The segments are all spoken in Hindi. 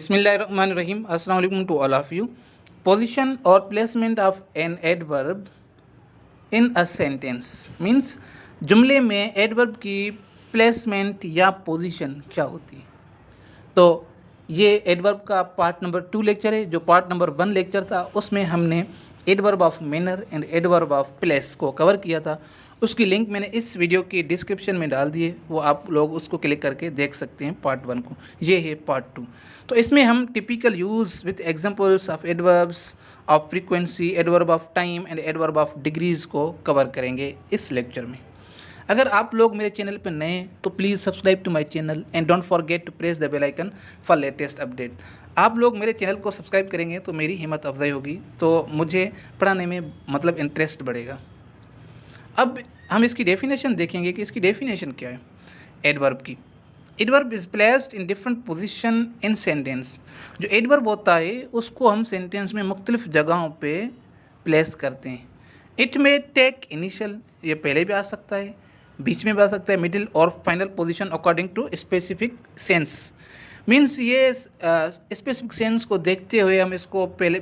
Bismillahirrahmanirrahim. Assalamu alaikum to all of you. Position or placement of an adverb in a sentence means जुमले में adverb की placement या position क्या होती है. तो ये एडवर्ब का पार्ट नंबर 2 लेक्चर है. जो पार्ट नंबर 1 लेक्चर था उसमें हमने adverb of manner and adverb of place को कवर किया था. उसकी लिंक मैंने इस वीडियो की डिस्क्रिप्शन में डाल दी है, वो आप लोग उसको क्लिक करके देख सकते हैं पार्ट 1 को. ये है पार्ट 2. तो इसमें हम typical use with examples of adverbs of frequency, adverb of time and adverb of degrees को कवर करेंगे इस लेक्चर में. अगर आप लोग मेरे चैनल पर नए हैं तो please subscribe to my channel and don't forget to press the bell icon for latest update. आप लोग मेरे चैनल को सब्सक्राइब करेंगे तो मेरी हिम्मत अफजाई होगी, तो मुझे पढ़ाने में मतलब इंटरेस्ट बढ़ेगा. अब हम इसकी डेफिनेशन देखेंगे कि इसकी डेफिनेशन क्या है एडवर्ब की. Adverb is placed in different position in sentence. जो एडवर्ब होता है उसको हम सेंटेंस में मुख्तलिफ जगहों पे प्लेस करते हैं. इट में टेक इनिशियल, ये पहले भी आ सकता है, बीच में भी आ सकता है, मिडिल और final position according to specific sense. Means ये स्पेसिफिक सेंस को देखते हुए हम इसको पहले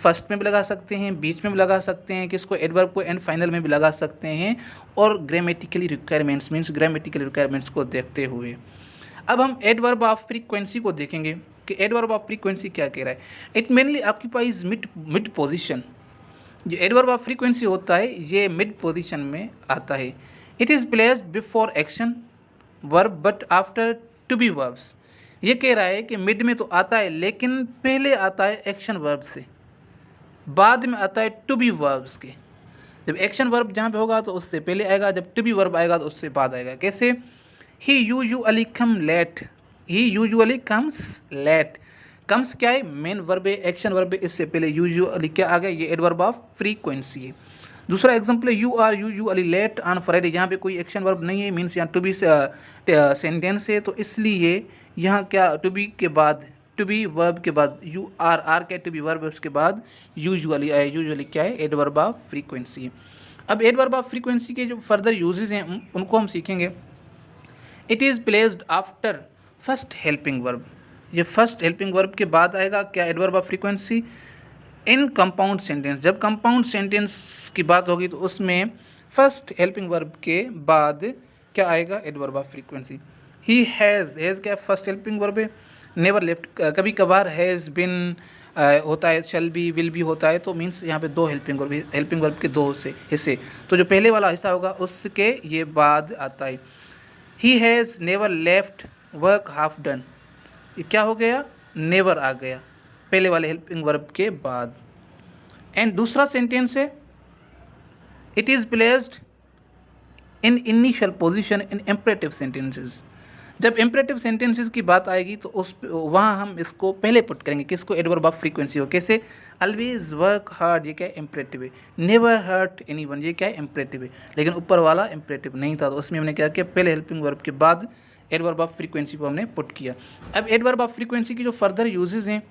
फर्स्ट में भी लगा सकते हैं, बीच में भी लगा सकते हैं, कि इसको एडवर्ब को एंड फाइनल में भी लगा सकते हैं, और grammatically requirements means grammatical requirements को देखते हुए. अब हम एडवर्ब ऑफ फ्रीक्वेंसी को देखेंगे कि एडवर्ब ऑफ फ्रीक्वेंसी क्या कह रहा है. It mainly occupies mid position. जो एडवर्ब ऑफ फ्रीक्वेंसी होता है ये मिड पोजिशन में आता है. It is placed before action verb but after to be verbs. ये कह रहा है कि मिड में तो आता है लेकिन पहले आता है एक्शन वर्ब से, बाद में आता है टू बी वर्ब्स के. जब एक्शन वर्ब जहाँ पे होगा तो उससे पहले आएगा, जब टू बी वर्ब आएगा तो उससे बाद आएगा. कैसे? ही यूजुअली कम लेट. ही यूजुअली कम्स लेट. कम्स क्या है? मेन वर्ब है, एक्शन वर्ब है, इससे पहले यूजुअली क्या आ गया? ये एडवर्ब ऑफ फ्रीक्वेंसी है. दूसरा एग्जाम्पल है you are usually late on Friday. यहाँ पे कोई एक्शन वर्ब नहीं है, मीन्स यहाँ टू बी सेंटेंस है, तो इसलिए यहाँ क्या टू बी के बाद, टू बी वर्ब के बाद यू आर क्या टू बी वर्ब, उसके बाद यूजुअली आए. यूजुअली क्या है? Adverb of frequency. अब एडवर्ब ऑफ फ्रीक्वेंसी के जो फर्दर यूजेस हैं उनको हम सीखेंगे. It is placed after first helping verb. ये फर्स्ट हेल्पिंग वर्ब के बाद आएगा क्या? Adverb of frequency. In compound sentence, जब कंपाउंड सेंटेंस की बात होगी तो उसमें फर्स्ट हेल्पिंग वर्ब के बाद क्या आएगा? Adverb of frequency. He has क्या? फर्स्ट हेल्पिंग वर्ब है. नेवर लेफ्ट, कभी कभार हैज़ बिन होता है, शैल बी, विल बी होता है, तो मीन्स यहाँ पे दो हेल्पिंग वर्ब के दो हिस्से. तो जो पहले वाला हिस्सा होगा उसके ये बाद आता है. He has never left work half done. ये क्या हो गया? नेवर आ गया पहले वाले हेल्पिंग वर्ब के बाद. एंड दूसरा सेंटेंस है it is placed in initial position in imperative sentences. जब इम्परेटिव सेंटेंसेस की बात आएगी तो उस वहाँ हम इसको पहले पुट करेंगे, किसको? एडवर्ब ऑफ फ्रीक्वेंसी हो. कैसे? ऑलवेज वर्क हार्ड, ये क्या है? इम्परेटिव है. नेवर हर्ट एनीवन, ये क्या है? इम्परेटिव है. लेकिन ऊपर वाला इम्परेटिव नहीं था, तो उसमें हमने क्या किया? पहले हेल्पिंग वर्ब के बाद एडवर्ब ऑफ फ्रीक्वेंसी को हमने पुट किया. अब एडवर्ब ऑफ फ्रीक्वेंसी की जो फर्दर यूजेस हैं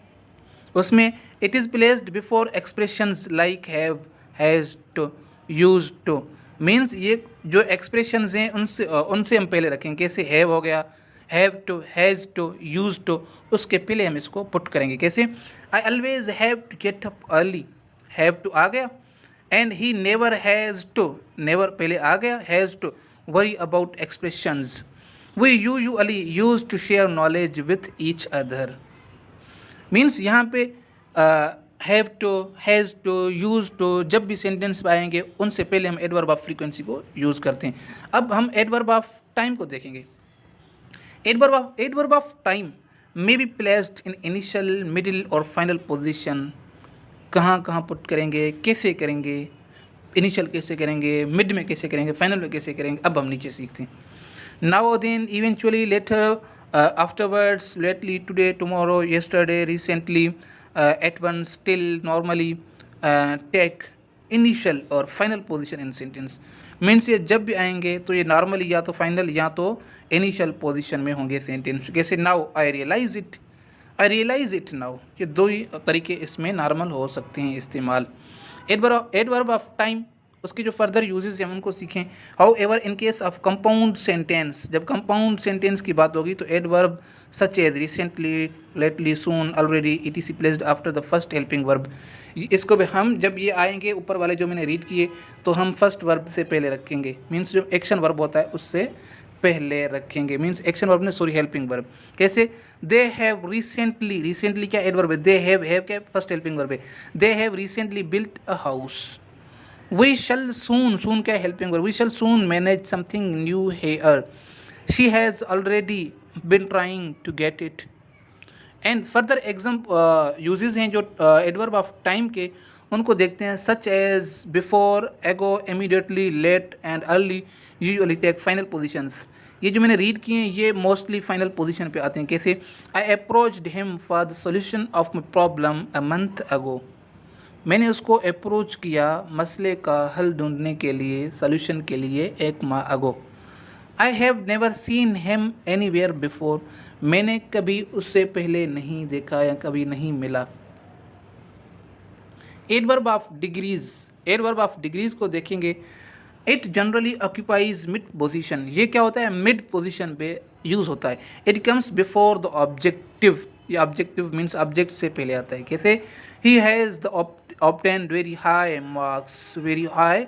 उसमें it is placed before expressions like have, has to, use to. Means ये जो एक्सप्रेशंस हैं उनसे हम पहले रखेंगे. कैसे? हैव हो गया, have to, has to, use to, उसके पहले हम इसको पुट करेंगे. कैसे? I always have to get up early. Have to आ गया. And he never has to, never पहले आ गया, has to worry about expressions. We usually use to share knowledge with each other. Means यहाँ पे have to, has to, use to जब भी सेंटेंस में आएंगे उनसे पहले हम एडवर्ब ऑफ फ्रीक्वेंसी को यूज़ करते हैं. अब हम एडवर्ब ऑफ टाइम को देखेंगे. Adverb of time may be placed in initial, middle और फाइनल पोजीशन. कहाँ पुट करेंगे, कैसे करेंगे? इनिशियल कैसे करेंगे, मिड में कैसे करेंगे, फाइनल में कैसे करेंगे, अब हम नीचे सीखते हैं. Now then, eventually, later, afterwards, lately, today, tomorrow, yesterday, recently, at once, till, normally, take, initial और final position in sentence. Means ये जब भी आएंगे तो ये नॉर्मली या तो फाइनल या तो इनिशियल पोजीशन में होंगे सेंटेंस. कैसे? Now I realise it, I realise it now. ये दो ही तरीके इसमें नॉर्मल हो सकते हैं इस्तेमाल. एडवर्ब ऑफ टाइम उसके जो फर्दर यूजेस हैं उनको सीखें। However in case of compound sentence, जब कंपाउंड सेंटेंस की बात होगी तो adverb such as recently, lately, soon, already, etc placed after the first helping verb, इसको भी हम जब ये आएंगे ऊपर वाले जो मैंने रीड किए तो हम फर्स्ट वर्ब से पहले रखेंगे, मीन्स जो एक्शन वर्ब होता है उससे पहले रखेंगे, मीन्स एक्शन वर्ब ने सॉरी हेल्पिंग वर्ब। कैसे? दे हैव रिसेंटली, रिसेंटली क्या एडवर्ब है, दे हैव क्या फर्स्ट हेल्पिंग वर्ब है, they have recently built a house. We shall soon, soon क्या helping verb, we shall soon manage something new here, she has already been trying to get it. And further examples हैं जो एडवर्ब ऑफ टाइम के, उनको देखते हैं। सच एज बिफोर, एगो, immediately, late and early usually take final positions. ये जो मैंने रीड किए हैं ये मोस्टली फाइनल पोजीशन पे आते हैं। कैसे? आई approached him for the solution of my problem a month ago, मैंने उसको अप्रोच किया मसले का हल ढूंढने के लिए, सॉल्यूशन के लिए एक माह ago. I have never seen him anywhere before, मैंने कभी उससे पहले नहीं देखा या कभी नहीं मिला। Adverb of degrees, adverb of degrees को देखेंगे। It generally occupies mid position, ये क्या होता है? मिड पोजीशन पे यूज होता है। It comes before the objective, ये ऑब्जेक्टिव मीन्स ऑब्जेक्ट से पहले आता है। कैसे? He has the obtained very high marks, very high,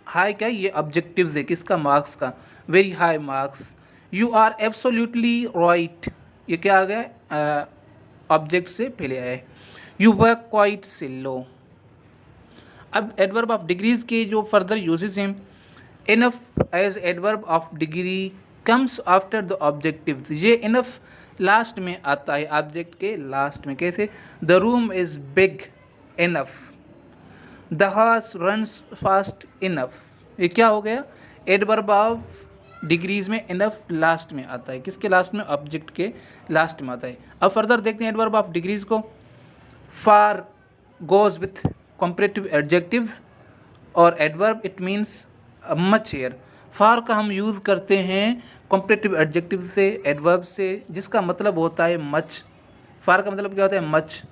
high क्या? ये ऑब्जेक्टिव है किसका? मार्क्स का, very high marks. You are absolutely right, ये क्या आ गया? ऑब्जेक्ट से पहले आया है। You work quite slow. अब एडवर्ब ऑफ डिग्रीज के जो फर्दर यूजेस हैं, enough as adverb of degree comes after the objective, ये इनफ लास्ट में आता है, ऑब्जेक्ट के लास्ट में। कैसे? The room is big enough, the horse runs fast enough, ये क्या हो गया? एडवर्ब ऑफ डिग्रीज में इनफ लास्ट में आता है, किसके लास्ट में? ऑब्जेक्ट के लास्ट में आता है। अब फर्दर देखते हैं एडवर्ब ऑफ डिग्रीज को। Far goes with comparative adjectives और adverb, it means much higher. Far का हम यूज़ करते हैं कंपैरेटिव एडजेक्टिव से, एडवर्ब से, जिसका मतलब होता है मच। फार का मतलब क्या होता है? Much.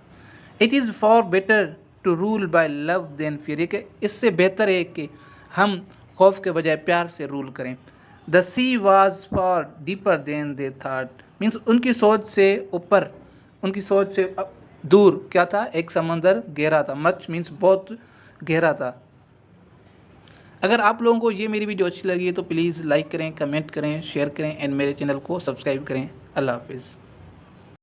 It is far better to rule by love than fear, कि इससे बेहतर है कि हम खौफ के बजाय प्यार से रूल करें। The sea was far deeper than they thought, means उनकी सोच से ऊपर, उनकी सोच से दूर क्या था? एक समंदर गहरा था। मच मीन्स बहुत गहरा था। अगर आप लोगों को ये मेरी वीडियो अच्छी लगी है तो प्लीज़ लाइक करें, कमेंट करें, शेयर करें एंड मेरे चैनल को सब्सक्राइब करें। अल्लाह हाफिज़।